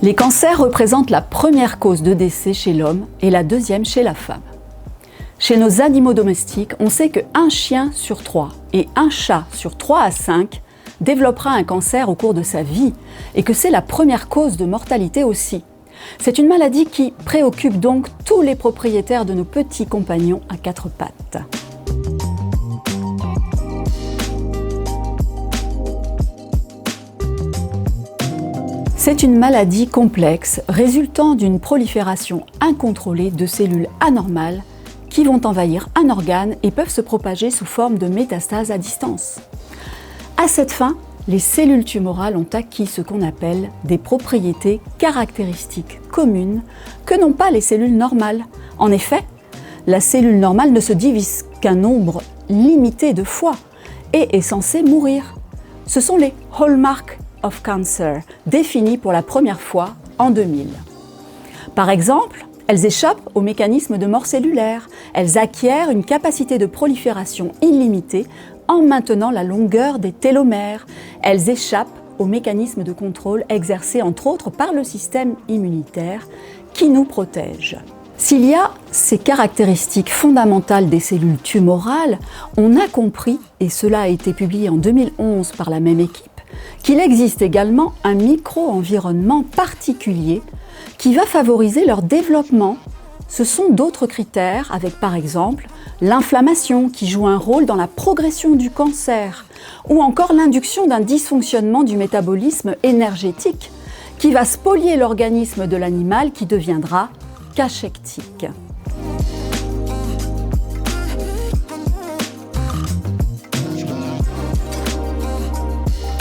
Les cancers représentent la première cause de décès chez l'homme et la deuxième chez la femme. Chez nos animaux domestiques, on sait qu'un chien sur 3 et un chat sur 3 à 5 développera un cancer au cours de sa vie et que c'est la première cause de mortalité aussi. C'est une maladie qui préoccupe donc tous les propriétaires de nos petits compagnons à 4 pattes. C'est une maladie complexe résultant d'une prolifération incontrôlée de cellules anormales qui vont envahir un organe et peuvent se propager sous forme de métastases à distance. À cette fin, les cellules tumorales ont acquis ce qu'on appelle des propriétés caractéristiques communes que n'ont pas les cellules normales. En effet, la cellule normale ne se divise qu'un nombre limité de fois et est censée mourir. Ce sont les hallmarks of cancer, définis pour la première fois en 2000. Par exemple, elles échappent au mécanisme de mort cellulaire, elles acquièrent une capacité de prolifération illimitée en maintenant la longueur des télomères, elles échappent au mécanisme de contrôle exercé entre autres par le système immunitaire qui nous protège. S'il y a ces caractéristiques fondamentales des cellules tumorales, on a compris, et cela a été publié en 2011 par la même équipe, qu'il existe également un micro-environnement particulier qui va favoriser leur développement. Ce sont d'autres critères, avec par exemple l'inflammation qui joue un rôle dans la progression du cancer, ou encore l'induction d'un dysfonctionnement du métabolisme énergétique qui va spolier l'organisme de l'animal qui deviendra cachectique.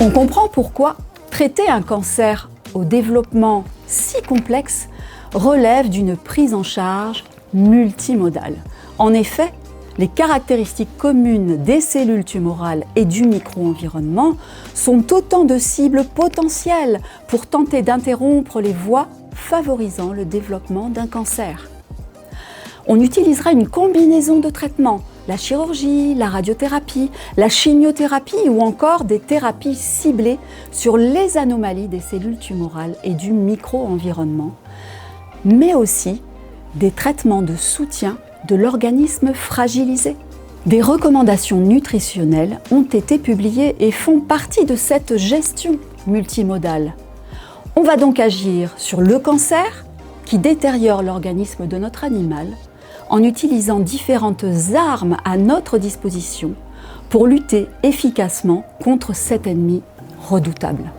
On comprend pourquoi traiter un cancer au développement si complexe relève d'une prise en charge multimodale. En effet, les caractéristiques communes des cellules tumorales et du micro-environnement sont autant de cibles potentielles pour tenter d'interrompre les voies favorisant le développement d'un cancer. On utilisera une combinaison de traitements, la chirurgie, la radiothérapie, la chimiothérapie ou encore des thérapies ciblées sur les anomalies des cellules tumorales et du micro-environnement, mais aussi des traitements de soutien de l'organisme fragilisé. Des recommandations nutritionnelles ont été publiées et font partie de cette gestion multimodale. On va donc agir sur le cancer qui détériore l'organisme de notre animal en utilisant différentes armes à notre disposition pour lutter efficacement contre cet ennemi redoutable.